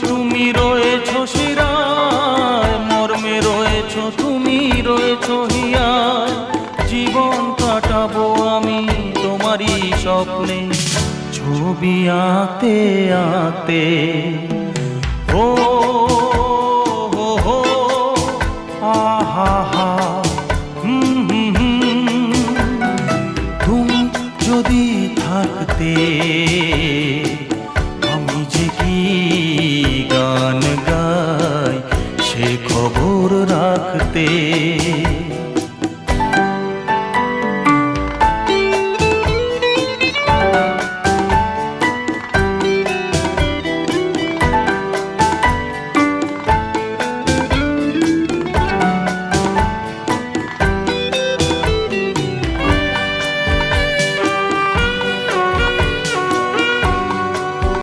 তুমি রয়েছো শিরায়, মর্মে রয়েছো তুমি রয়েছো হিয়ায়। জীবন কাটাবো আমি তোমারই স্বপ্নে, ছবি আঁকতে আঁকতে। ও